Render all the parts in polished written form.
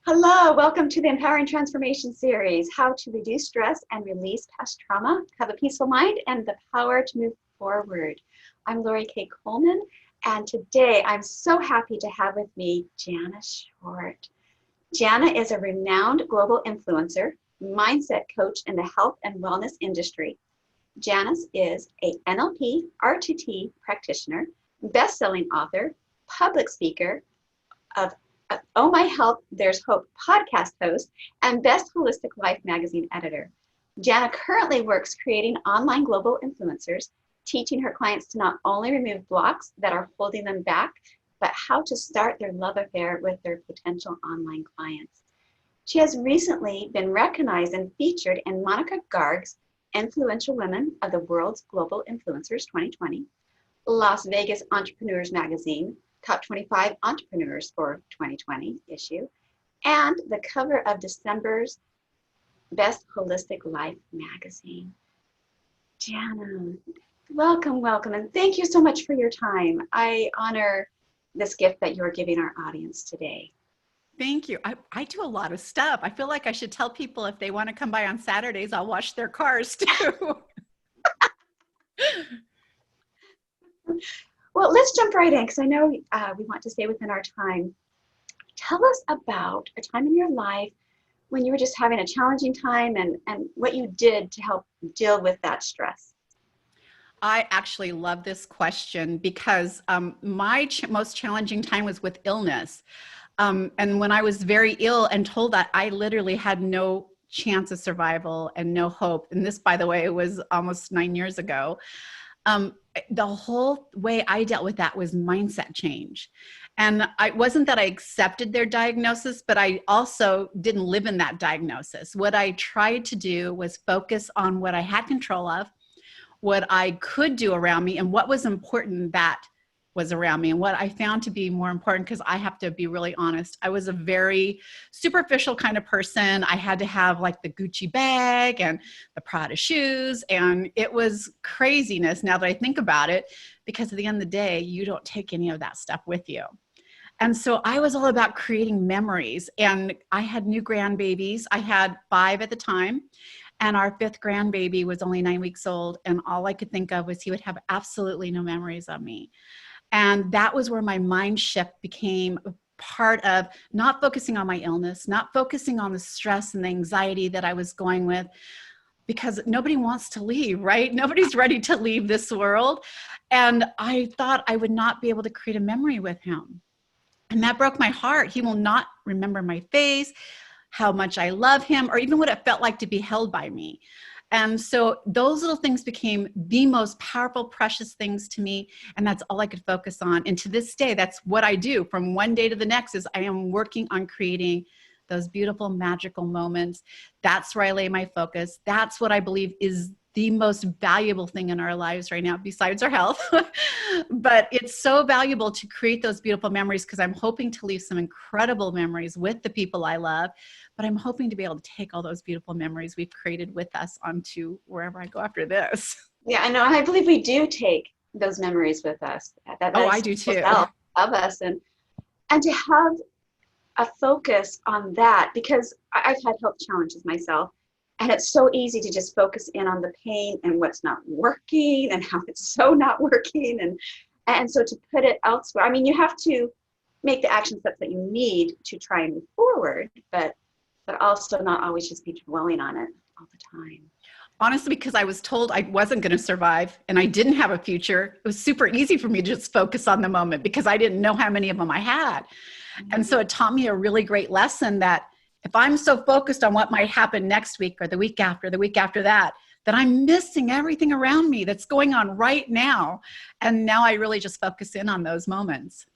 Hello, welcome to the Empowering Transformation series, how to reduce stress and release past trauma, have a peaceful mind, and the power to move forward. I'm Lori K. Coleman, and today I'm so happy to have with me Jana Short. Jana is a renowned global influencer, mindset coach in the health and wellness industry. Janas is a NLP RTT practitioner, best-selling author, public speaker of Oh My Health, There's Hope podcast host, and Best Holistic Life magazine editor. Jana currently works creating online global influencers, teaching her clients to not only remove blocks that are holding them back, but how to start their love affair with their potential online clients. She has recently been recognized and featured in Monica Garg's Influential Women of the World's Global Influencers 2020, Las Vegas Entrepreneurs Magazine, Top 25 Entrepreneurs for 2020 issue, and the cover of December's Best Holistic Life magazine. Jana, welcome, and thank you so much for your time. I honor this gift that you're giving our audience today. Thank you. I do a lot of stuff. I feel like I should tell people if they want to come by on Saturdays, I'll wash their cars too. Well, let's jump right in because I know we want to stay within our time. Tell us about a time in your life when you were just having a challenging time and what you did to help deal with that stress. I actually love this question because my most challenging time was with illness. And when I was very ill and told that I literally had no chance of survival and no hope, and this, by the way, was almost 9 years ago, the whole way I dealt with that was mindset change. And it wasn't that I accepted their diagnosis, but I also didn't live in that diagnosis. What I tried to do was focus on what I had control of, what I could do around me, and what was important that was around me. And what I found to be more important, because I have to be really honest, I was a very superficial kind of person. I had to have like the Gucci bag and the Prada shoes, and it was craziness now that I think about it, because at the end of the day, you don't take any of that stuff with you. And so I was all about creating memories, and I had new grandbabies. I had 5 at the time. And our 5th grandbaby was only 9 weeks old. And all I could think of was he would have absolutely no memories of me. And that was where my mind shift became part of not focusing on my illness, not focusing on the stress and the anxiety that I was going with, because nobody wants to leave, right? Nobody's ready to leave this world. And I thought I would not be able to create a memory with him. And that broke my heart. He will not remember my face, how much I love him, or even what it felt like to be held by me. And so those little things became the most powerful, precious things to me. And that's all I could focus on. And to this day, that's what I do from one day to the next, is I am working on creating those beautiful, magical moments. That's where I lay my focus. That's what I believe is the most valuable thing in our lives right now, besides our health. But it's so valuable to create those beautiful memories, because I'm hoping to leave some incredible memories with the people I love. But I'm hoping to be able to take all those beautiful memories we've created with us onto wherever I go after this. Yeah, I know, and I believe we do take those memories with us. I do too. Of us, and to have a focus on that, because I've had health challenges myself. And it's so easy to just focus in on the pain and what's not working and how it's so not working. And so to put it elsewhere, I mean, you have to make the action steps that you need to try and move forward, but also not always just be dwelling on it all the time. Honestly, because I was told I wasn't going to survive and I didn't have a future, it was super easy for me to just focus on the moment, because I didn't know how many of them I had. Mm-hmm. And so it taught me a really great lesson that if I'm so focused on what might happen next week or the week after that, that I'm missing everything around me that's going on right now. And now I really just focus in on those moments.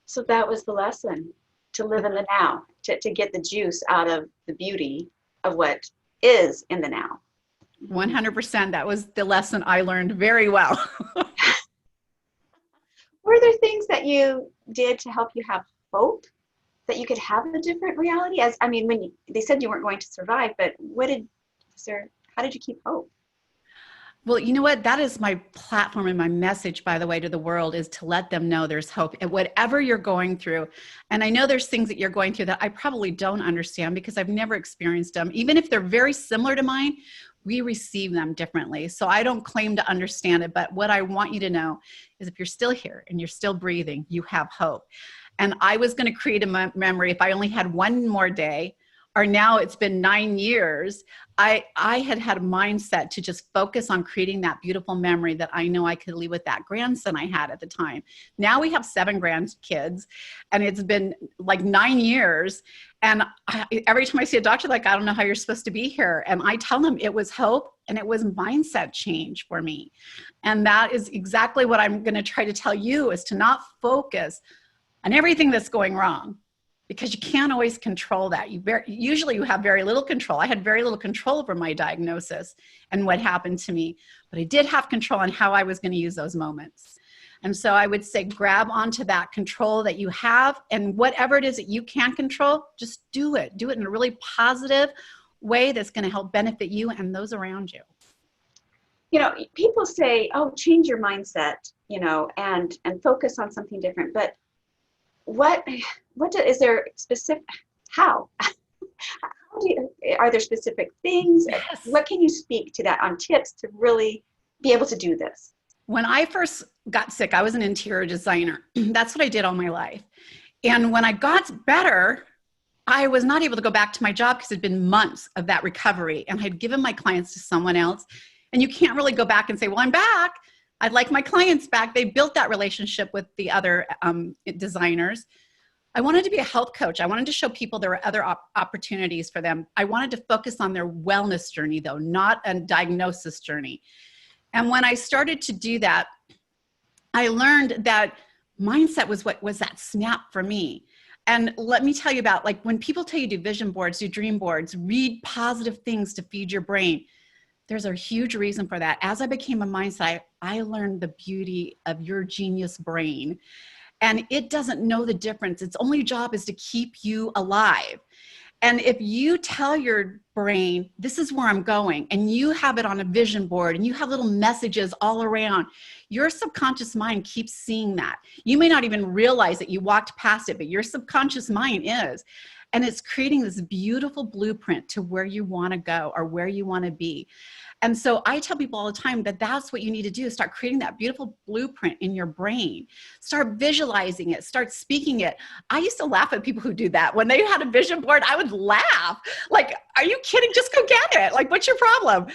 So that was the lesson, to live in the now, to get the juice out of the beauty of what is in the now. 100%. That was the lesson I learned very well. Were there things that you did to help you have hope that you could have a different reality? When they said you weren't going to survive, but how did you keep hope? Well, you know what? That is my platform and my message, by the way, to the world, is to let them know there's hope at whatever you're going through. And I know there's things that you're going through that I probably don't understand because I've never experienced them. Even if they're very similar to mine, we receive them differently. So I don't claim to understand it. But what I want you to know is if you're still here and you're still breathing, you have hope. And I was going to create a memory if I only had one more day, or now it's been 9 years. I had a mindset to just focus on creating that beautiful memory that I know I could leave with that grandson I had at the time. Now we have 7 grandkids, and it's been like 9 years. And every time I see a doctor, like, I don't know how you're supposed to be here. And I tell them it was hope and it was mindset change for me. And that is exactly what I'm going to try to tell you, is to not focus on everything that's going wrong, because you can't always control that. Usually you have very little control. I had very little control over my diagnosis and what happened to me, but I did have control on how I was going to use those moments. And so I would say grab onto that control that you have, and whatever it is that you can control, just do it. Do it in a really positive way that's going to help benefit you and those around you. You know, people say, oh, change your mindset, you know, and focus on something different. But is there specific, how are there specific things? Yes. What can you speak to that on tips to really be able to do this? When I first got sick, I was an interior designer. That's what I did all my life. And when I got better, I was not able to go back to my job because it had been months of that recovery, and I'd given my clients to someone else. And you can't really go back and say, well, I'm back. I'd like my clients back. They built that relationship with the other designers. I wanted to be a health coach. I wanted to show people there were other opportunities for them. I wanted to focus on their wellness journey, though, not a diagnosis journey. And when I started to do that, I learned that mindset was what was that snap for me. And let me tell you about, like, when people tell you do vision boards, do dream boards, read positive things to feed your brain, there's a huge reason for that. As I became a mindset, I learned the beauty of your genius brain. And it doesn't know the difference. Its only job is to keep you alive. And if you tell your brain, this is where I'm going, and you have it on a vision board and you have little messages all around, your subconscious mind keeps seeing that. You may not even realize that you walked past it, but your subconscious mind is. And it's creating this beautiful blueprint to where you want to go or where you want to be. And so I tell people all the time that that's what you need to do, is start creating that beautiful blueprint in your brain. Start visualizing it, start speaking it. I used to laugh at people who do that. When they had a vision board, I would laugh. Like, are you kidding? Just go get it. Like, what's your problem?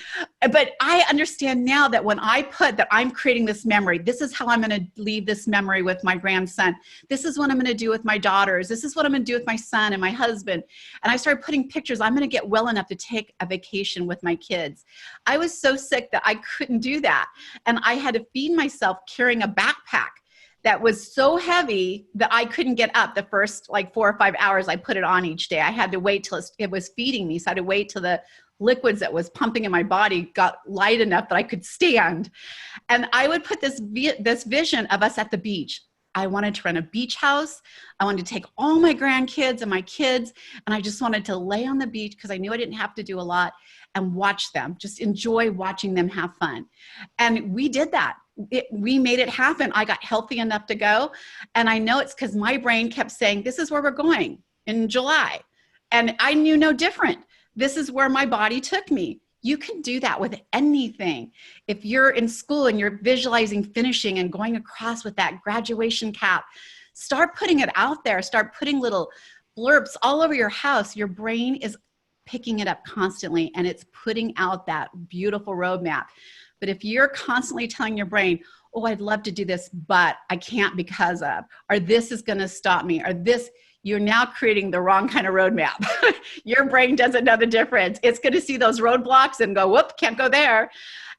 But I understand now that when I put that I'm creating this memory, this is how I'm going to leave this memory with my grandson. This is what I'm going to do with my daughters. This is what I'm going to do with my son and my husband. And I started putting pictures. I'm going to get well enough to take a vacation with my kids. I was so sick that I couldn't do that. And I had to feed myself carrying a backpack that was so heavy that I couldn't get up the first like 4 or 5 hours I put it on each day. I had to wait till it was feeding me. So I had to wait till the liquids that was pumping in my body got light enough that I could stand. And I would put this vision of us at the beach. I wanted to rent a beach house. I wanted to take all my grandkids and my kids, and I just wanted to lay on the beach because I knew I didn't have to do a lot, and watch them, just enjoy watching them have fun. And we did that. We made it happen. I got healthy enough to go. And I know it's because my brain kept saying, this is where we're going in July. And I knew no different. This is where my body took me. You can do that with anything. If you're in school and you're visualizing finishing and going across with that graduation cap, start putting it out there. Start putting little blurbs all over your house. Your brain is picking it up constantly, and it's putting out that beautiful roadmap. But if you're constantly telling your brain, oh, I'd love to do this, but I can't because of, or this is going to stop me, or this, you're now creating the wrong kind of roadmap. Your brain doesn't know the difference. It's going to see those roadblocks and go, whoop, can't go there.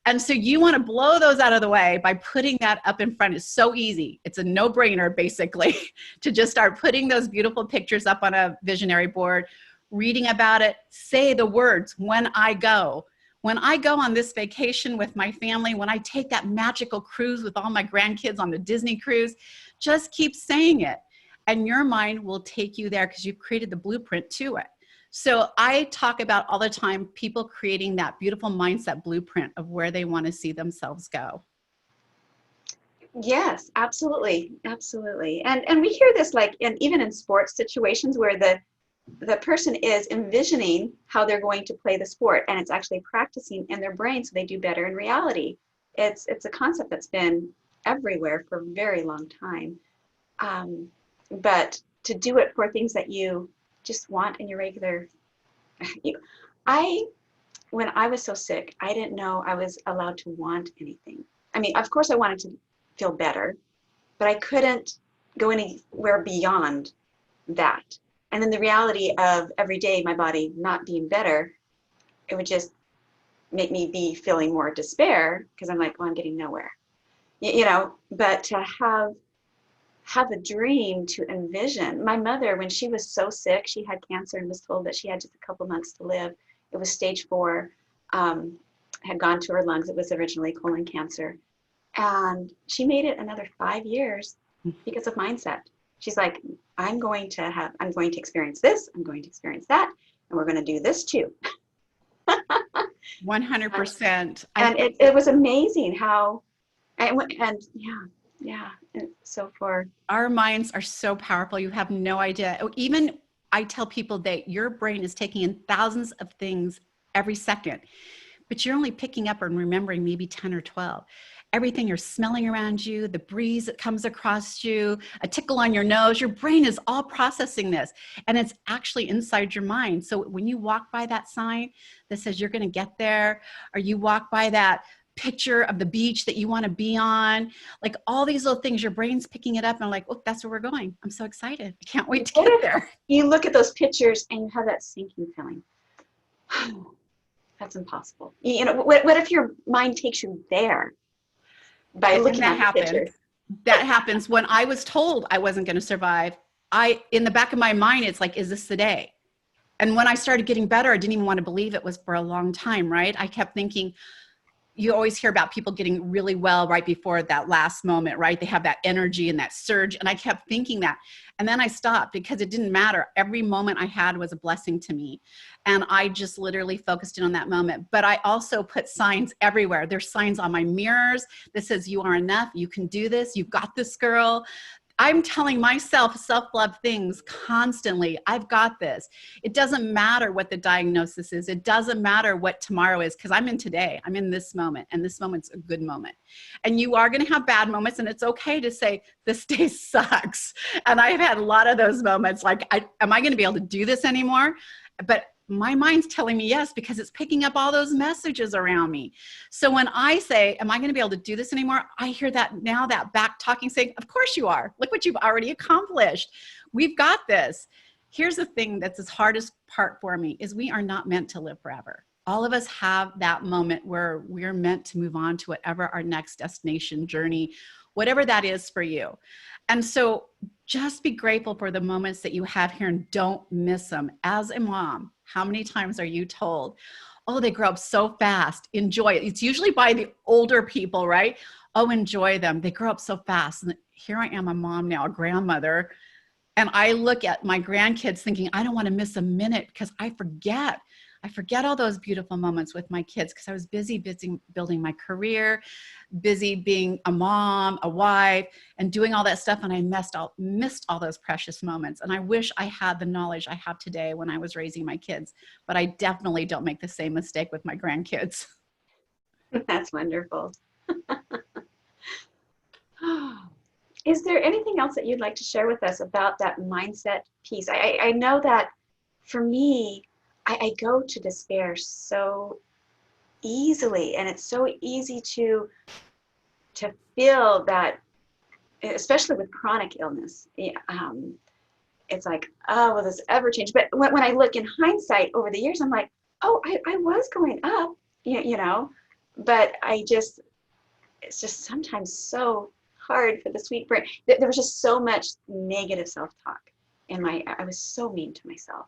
And so you want to blow those out of the way by putting that up in front. It's so easy. It's a no-brainer, basically, to just start putting those beautiful pictures up on a visionary board, reading about it, say the words, when I go. When I go on this vacation with my family, when I take that magical cruise with all my grandkids on the Disney cruise, just keep saying it. And your mind will take you there because you've created the blueprint to it. So I talk about all the time people creating that beautiful mindset blueprint of where they want to see themselves go. Yes, absolutely, absolutely. And we hear this like even in sports situations where the person is envisioning how they're going to play the sport, and it's actually practicing in their brain so they do better in reality. It's a concept that's been everywhere for a very long time. But to do it for things that you just want in your regular, you, I when I was so sick, I didn't know I was allowed to want anything. I mean, of course, I wanted to feel better, but I couldn't go anywhere beyond that. And then the reality of every day my body not being better, it would just make me be feeling more despair because I'm like, well, I'm getting nowhere, but to have a dream to envision. My mother, when she was so sick, she had cancer and was told that she had just a couple months to live. It was stage 4, had gone to her lungs. It was originally colon cancer. And she made it another 5 years because of mindset. She's like, I'm going to experience this, I'm going to experience that, and we're going to do this too. 100%. And it was amazing how, and yeah. And so for our minds are so powerful. You have no idea. Even I tell people that your brain is taking in thousands of things every second, but you're only picking up and remembering maybe 10 or 12. Everything you're smelling around you, the breeze that comes across you, a tickle on your nose, your brain is all processing this, and it's actually inside your mind. So when you walk by that sign that says you're going to get there, or you walk by that picture of the beach that you want to be on, like all these little things, your brain's picking it up and like, oh, that's where we're going. I'm so excited. I can't wait to get there. You look at those pictures and you have that sinking feeling. That's impossible. What if your mind takes you there by looking at the pictures? That happens when I was told I wasn't going to survive. In the back of my mind, it's like, is this the day? And when I started getting better, I didn't even want to believe it was for a long time, right? I kept thinking, you always hear about people getting really well right before that last moment, right? They have that energy and that surge. And I kept thinking that. And then I stopped because it didn't matter. Every moment I had was a blessing to me. And I just literally focused in on that moment. But I also put signs everywhere. There's signs on my mirrors that says, you are enough. You can do this. You've got this, girl. I'm telling myself self-love things constantly. I've got this. It doesn't matter what the diagnosis is. It doesn't matter what tomorrow is, because I'm in today. I'm in this moment, and this moment's a good moment. And you are going to have bad moments, and it's okay to say, this day sucks. And I've had a lot of those moments, like, am I going to be able to do this anymore? But my mind's telling me yes, because it's picking up all those messages around me. So when I say, am I going to be able to do this anymore? I hear that now, that back talking saying, of course you are. Look what you've already accomplished. We've got this. Here's the thing that's the hardest part for me is we are not meant to live forever. All of us have that moment where we're meant to move on to whatever our next destination journey, whatever that is for you. And so just be grateful for the moments that you have here and don't miss them. As a mom, how many times are you told, oh, they grow up so fast, enjoy it. It's usually by the older people, right? Oh, enjoy them. They grow up so fast. And here I am, a mom now, a grandmother. And I look at my grandkids thinking, I don't want to miss a minute because I forget all those beautiful moments with my kids because I was busy building my career, busy being a mom, a wife, and doing all that stuff. And I missed all those precious moments. And I wish I had the knowledge I have today when I was raising my kids, but I definitely don't make the same mistake with my grandkids. That's wonderful. Is there anything else that you'd like to share with us about that mindset piece? I know that for me, I go to despair so easily, and it's so easy to feel that, especially with chronic illness. It's like, oh, will this ever change? But when I look in hindsight over the years, I'm like, oh, I was going up, but it's just sometimes so hard for the sweet brain. There was just so much negative self-talk I was so mean to myself.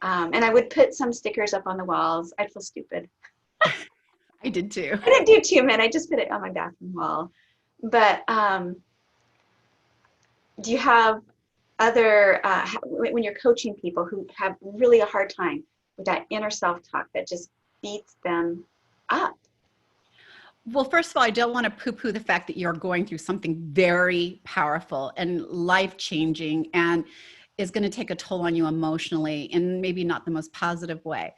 And I would put some stickers up on the walls. I'd feel stupid. I did too. I didn't do too many. I just put it on my bathroom wall. But do you have other, when you're coaching people who have really a hard time with that inner self-talk that just beats them up? Well, first of all, I don't want to poo-poo the fact that you're going through something very powerful and life-changing and is going to take a toll on you emotionally and maybe not the most positive way.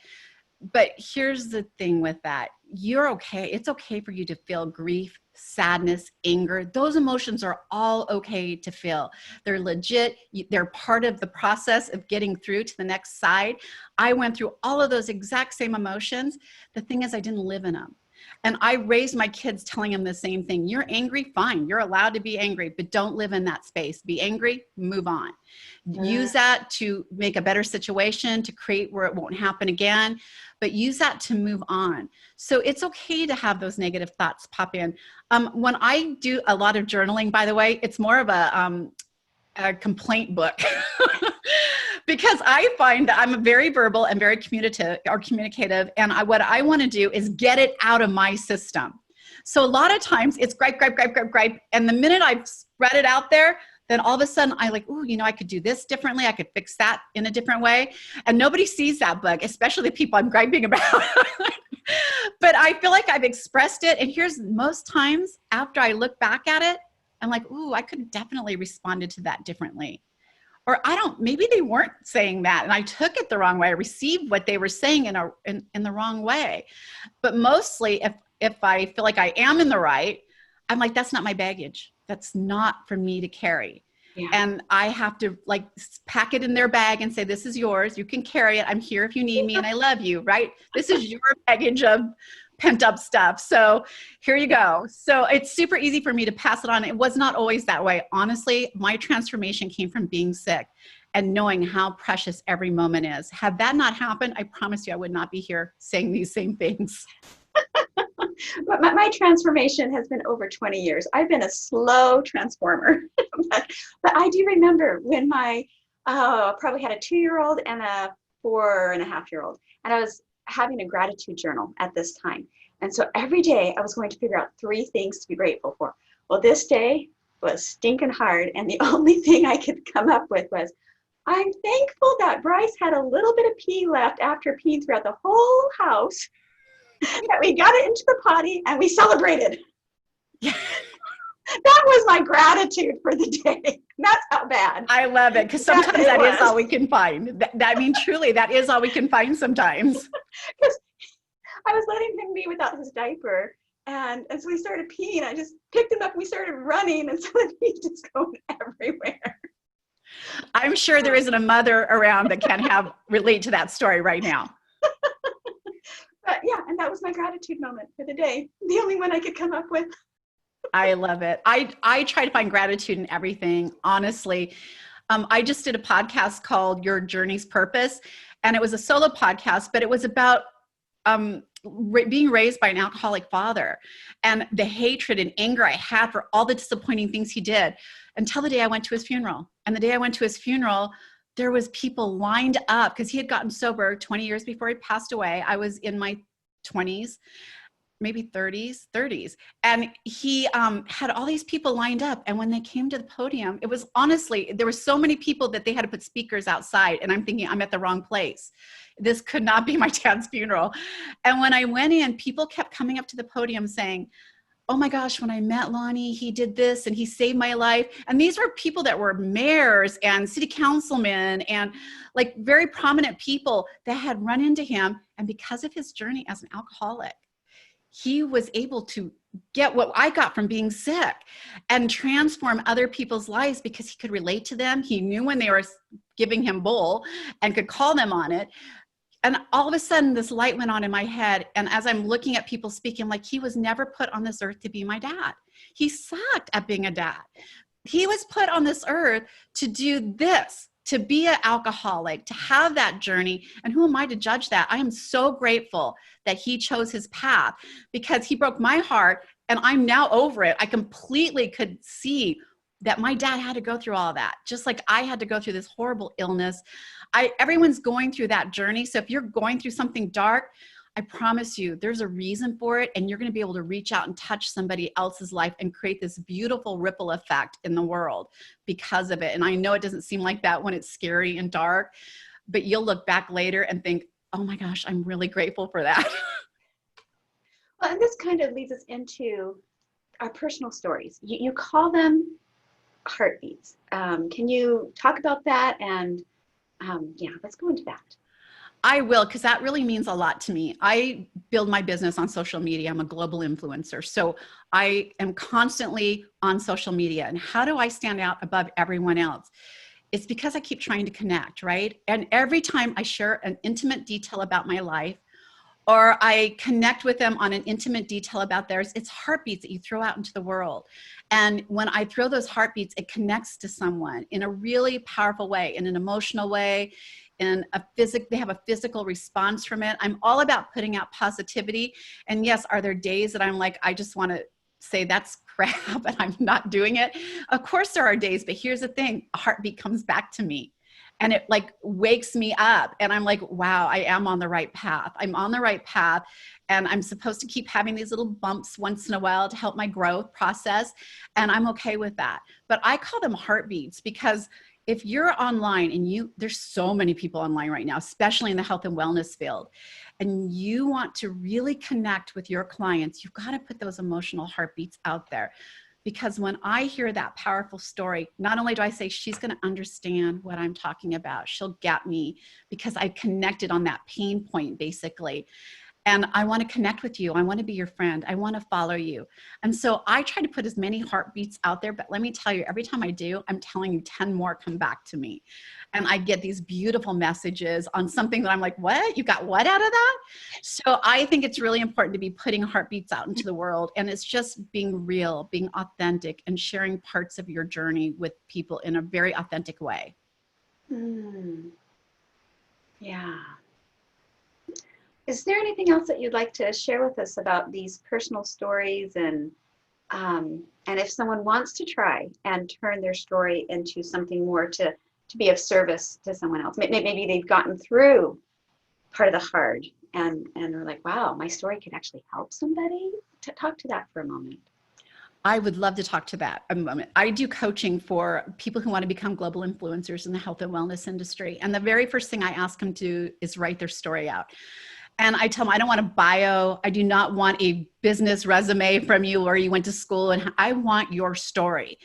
But here's the thing with that. You're okay. It's okay for you to feel grief, sadness, anger. Those emotions are all okay to feel. They're legit. They're part of the process of getting through to the next side. I went through all of those exact same emotions. The thing is, I didn't live in them. And I raised my kids telling them the same thing. You're angry, fine. You're allowed to be angry, but don't live in that space. Be angry, move on. Use that to make a better situation, to create where it won't happen again, but use that to move on. So it's okay to have those negative thoughts pop in. When I do a lot of journaling, by the way, it's more of a complaint book. Because I find that I'm very verbal and very communicative. And what I want to do is get it out of my system. So a lot of times it's gripe, gripe, gripe, gripe, gripe. And the minute I've spread it out there, then all of a sudden I like, ooh, I could do this differently. I could fix that in a different way. And nobody sees that book, especially the people I'm griping about. But I feel like I've expressed it. And here's most times after I look back at it, I'm like, ooh, I could have definitely responded to that differently. Or maybe they weren't saying that and I took it the wrong way. I received what they were saying in the wrong way. But mostly if I feel like I am in the right, I'm like, that's not my baggage. That's not for me to carry. Yeah. And I have to like pack it in their bag and say, this is yours. You can carry it. I'm here if you need me and I love you, right? This is your baggage of pent up stuff. So here you go. So it's super easy for me to pass it on. It was not always that way. Honestly, my transformation came from being sick and knowing how precious every moment is. Had that not happened, I promise you I would not be here saying these same things. But my transformation has been over 20 years. I've been a slow transformer. but I do remember when my, probably had a 2-year-old and a 4.5-year-old. And I was having a gratitude journal at this time. And so every day I was going to figure out 3 things to be grateful for. Well, this day was stinking hard. And the only thing I could come up with was, I'm thankful that Bryce had a little bit of pee left after peeing throughout the whole house, that we got it into the potty and we celebrated. That was my gratitude for the day. That's how bad. I love it because sometimes that is all we can find. I mean, truly, that is all we can find sometimes. Because I was letting him be without his diaper, and as we started peeing, I just picked him up and we started running, and so he just going everywhere. I'm sure there isn't a mother around that can relate to that story right now. But yeah, and that was my gratitude moment for the day. The only one I could come up with. I love it. I try to find gratitude in everything, honestly. I just did a podcast called Your Journey's Purpose, and it was a solo podcast, but it was about being raised by an alcoholic father and the hatred and anger I had for all the disappointing things he did until the day I went to his funeral. And the day I went to his funeral, there was people lined up because he had gotten sober 20 years before he passed away. I was in my 20s. Maybe 30s. And he had all these people lined up. And when they came to the podium, it was honestly, there were so many people that they had to put speakers outside. And I'm thinking, I'm at the wrong place. This could not be my dad's funeral. And when I went in, people kept coming up to the podium saying, oh my gosh, when I met Lonnie, he did this and he saved my life. And these were people that were mayors and city councilmen and like very prominent people that had run into him. And because of his journey as an alcoholic, he was able to get what I got from being sick and transform other people's lives because he could relate to them. He knew when they were giving him bull and could call them on it. And all of a sudden this light went on in my head. And as I'm looking at people speaking, like he was never put on this earth to be my dad. He sucked at being a dad. He was put on this earth to do this, to be an alcoholic, to have that journey. And who am I to judge that? I am so grateful that he chose his path because he broke my heart and I'm now over it. I completely could see that my dad had to go through all of that, just like I had to go through this horrible illness. Everyone's going through that journey. So if you're going through something dark, I promise you, there's a reason for it, and you're going to be able to reach out and touch somebody else's life and create this beautiful ripple effect in the world because of it. And I know it doesn't seem like that when it's scary and dark, but you'll look back later and think, oh my gosh, I'm really grateful for that. Well, and this kind of leads us into our personal stories. You call them heartbeats. Can you talk about that? And yeah, let's go into that. I will, because that really means a lot to me. I build my business on social media. I'm a global influencer. So I am constantly on social media. And how do I stand out above everyone else? It's because I keep trying to connect, right? And every time I share an intimate detail about my life, or I connect with them on an intimate detail about theirs, it's heartbeats that you throw out into the world. And when I throw those heartbeats, it connects to someone in a really powerful way, in an emotional way, in they have a physical response from it. I'm all about putting out positivity. And yes, are there days that I'm like, I just want to say that's crap and I'm not doing it? Of course there are days, but here's the thing, a heartbeat comes back to me. And it like wakes me up and I'm like, wow, I am on the right path. I'm on the right path. And I'm supposed to keep having these little bumps once in a while to help my growth process. And I'm okay with that. But I call them heartbeats because if you're online and there's so many people online right now, especially in the health and wellness field, and you want to really connect with your clients, you've got to put those emotional heartbeats out there. Because when I hear that powerful story, not only do I say, she's going to understand what I'm talking about, she'll get me because I connected on that pain point, basically. And I want to connect with you. I want to be your friend. I want to follow you. And so I try to put as many heartbeats out there, but let me tell you, every time I do, I'm telling you 10 more come back to me. And I get these beautiful messages on something that I'm like, what? You got what out of that? So I think it's really important to be putting heartbeats out into the world. And it's just being real, being authentic, and sharing parts of your journey with people in a very authentic way. Yeah. Is there anything else that you'd like to share with us about these personal stories, and if someone wants to try and turn their story into something more to be of service to someone else? Maybe they've gotten through part of the hard and they're like, wow, my story could actually help somebody. Talk to that for a moment. I would love to talk to that a moment. I do coaching for people who want to become global influencers in the health and wellness industry. And the very first thing I ask them to do is write their story out. And I tell them, I don't want a bio. I do not want a business resume from you or you went to school. And I want your story.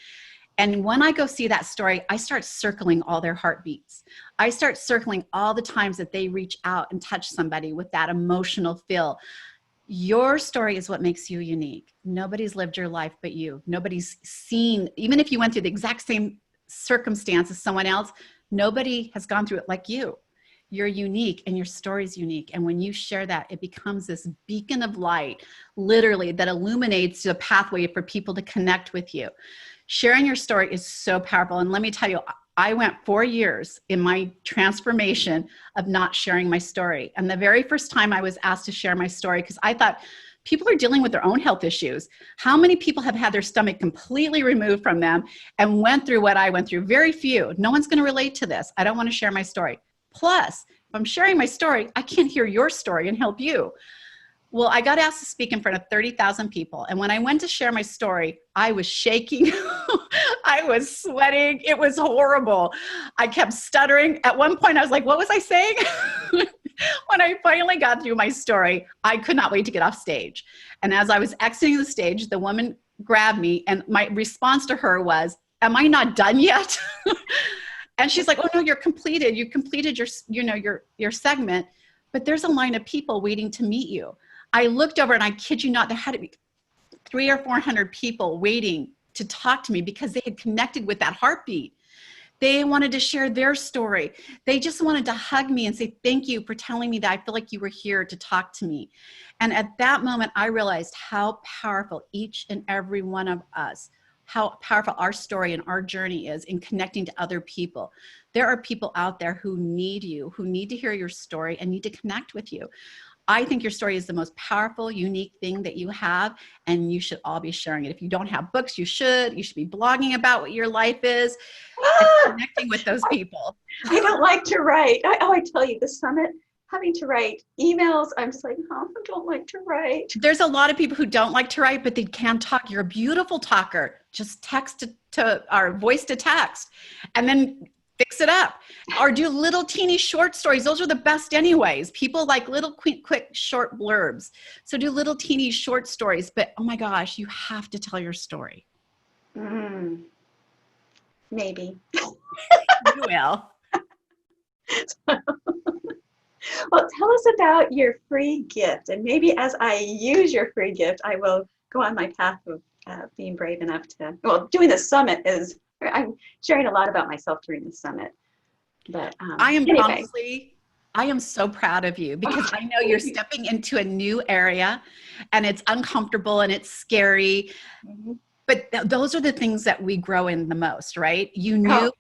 And when I go see that story, I start circling all their heartbeats. I start circling all the times that they reach out and touch somebody with that emotional feel. Your story is what makes you unique. Nobody's lived your life but you. Nobody's seen, even if you went through the exact same circumstance as someone else, nobody has gone through it like you. You're unique and your story's unique. And when you share that, it becomes this beacon of light, literally, that illuminates the pathway for people to connect with you. Sharing your story is so powerful. And let me tell you, I went 4 years in my transformation of not sharing my story. And the very first time I was asked to share my story, because I thought people are dealing with their own health issues. How many people have had their stomach completely removed from them and went through what I went through? Very few. No one's going to relate to this. I don't want to share my story. Plus, if I'm sharing my story, I can't hear your story and help you. Well, I got asked to speak in front of 30,000 people. And when I went to share my story, I was shaking. I was sweating. It was horrible. I kept stuttering. At one point, I was like, what was I saying? When I finally got through my story, I could not wait to get off stage. And as I was exiting the stage, the woman grabbed me. And my response to her was, am I not done yet? And she's like, oh, no, you're completed. You completed your segment. But there's a line of people waiting to meet you. I looked over and I kid you not, there had to be 300 or 400 people waiting to talk to me because they had connected with that heartbeat. They wanted to share their story. They just wanted to hug me and say, thank you for telling me that. I feel like you were here to talk to me. And at that moment, I realized how powerful each and every one of us, how powerful our story and our journey is in connecting to other people. There are people out there who need you, who need to hear your story and need to connect with you. I think your story is the most powerful, unique thing that you have, and you should all be sharing it. If you don't have books, you should. You should be blogging about what your life is and connecting with those people. I don't like to write. I tell you, the summit having to write emails. I'm just like, oh, I don't like to write. There's a lot of people who don't like to write, but they can talk. You're a beautiful talker. Just text to or voice to text, and then fix it up. Or do little teeny short stories. Those are the best anyways. People like little quick short blurbs. So do little teeny short stories. But oh my gosh, you have to tell your story. Maybe. You will. Well, tell us about your free gift. And maybe as I use your free gift, I will go on my path of being brave enough to, well, doing the summit is, I'm sharing a lot about myself during the summit. But I am so proud of you because I know you're stepping into a new area and it's uncomfortable and it's scary. Mm-hmm. But those are the things that we grow in the most, right? You knew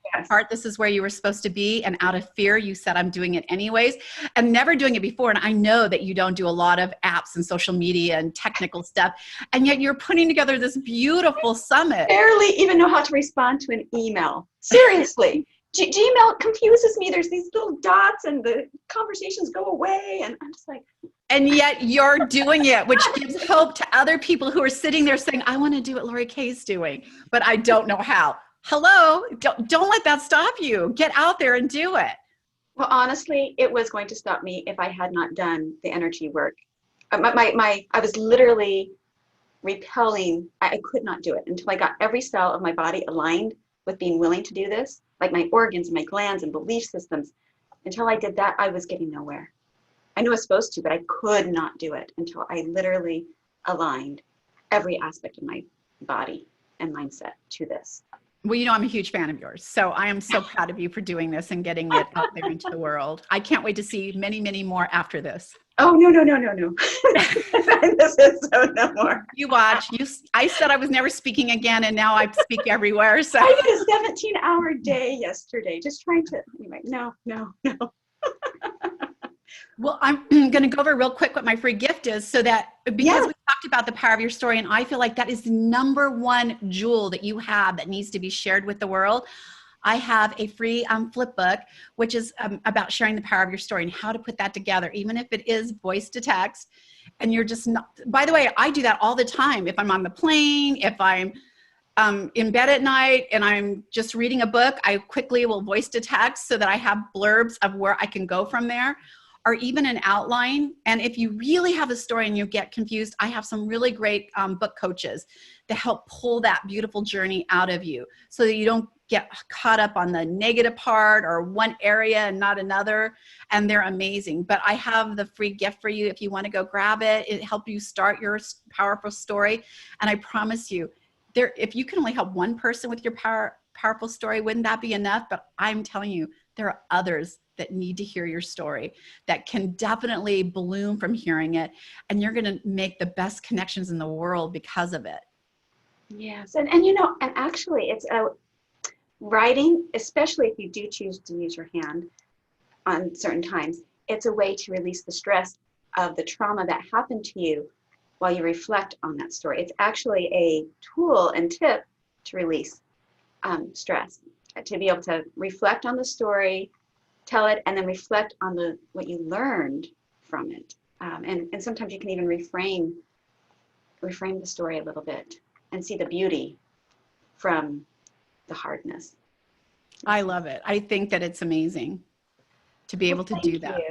this is where you were supposed to be. And out of fear, you said, I'm doing it anyways and never doing it before. And I know that you don't do a lot of apps and social media and technical stuff. And yet you're putting together this beautiful summit. I barely even know how to respond to an email. Seriously. Gmail confuses me. There's these little dots and the conversations go away. And I'm just like. And yet you're doing it, which gives hope to other people who are sitting there saying, I want to do what Lori Kay's doing, but I don't know how. Hello, don't let that stop you. Get out there and do it. Well, honestly, it was going to stop me if I had not done the energy work. I was literally repelling. I could not do it until I got every cell of my body aligned with being willing to do this, like my organs and my glands and belief systems. Until I did that, I was getting nowhere. I knew I was supposed to, but I could not do it until I literally aligned every aspect of my body and mindset to this. Well, you know, I'm a huge fan of yours. So I am so proud of you for doing this and getting it out there into the world. I can't wait to see many, many more after this. Oh, no. This is so no more. You watch. I said I was never speaking again, and now I speak everywhere. So I did a 17-hour day yesterday, just trying to, anyway, no. Well, I'm going to go over real quick what my free gift is so that because we talked about the power of your story, and I feel like that is the number one jewel that you have that needs to be shared with the world. I have a free flip book, which is about sharing the power of your story and how to put that together, even if it is voice to text. And you're just not, by the way, I do that all the time. If I'm on the plane, if I'm in bed at night and I'm just reading a book, I quickly will voice to text so that I have blurbs of where I can go from there, or even an outline. And if you really have a story and you get confused, I have some really great book coaches that help pull that beautiful journey out of you so that you don't get caught up on the negative part or one area and not another. And they're amazing. But I have the free gift for you if you want to go grab it. It helps you start your powerful story. And I promise you, if you can only help one person with your powerful story, wouldn't that be enough? But I'm telling you, there are others that need to hear your story that can definitely bloom from hearing it. And you're going to make the best connections in the world because of it. Yes. And you know, and actually it's writing, especially if you do choose to use your hand on certain times, it's a way to release the stress of the trauma that happened to you while you reflect on that story. It's actually a tool and tip to release stress, to be able to reflect on the story, tell it, and then reflect on what you learned from it. And sometimes you can even reframe the story a little bit and see the beauty from the hardness. I love it. I think that it's amazing to be able to do that.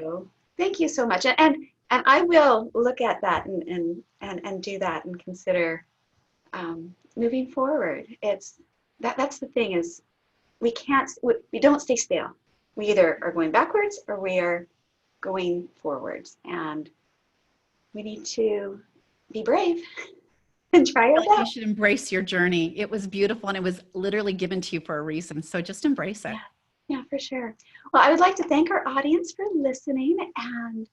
Thank you so much. And I will look at that and do that and consider moving forward. That's the thing is we don't stay still. We either are going backwards or we are going forwards, and we need to be brave and try it out. You should embrace your journey. It was beautiful and it was literally given to you for a reason. So just embrace it. Yeah, for sure. Well, I would like to thank our audience for listening, and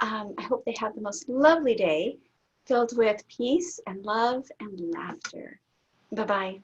I hope they have the most lovely day filled with peace and love and laughter. Bye-bye.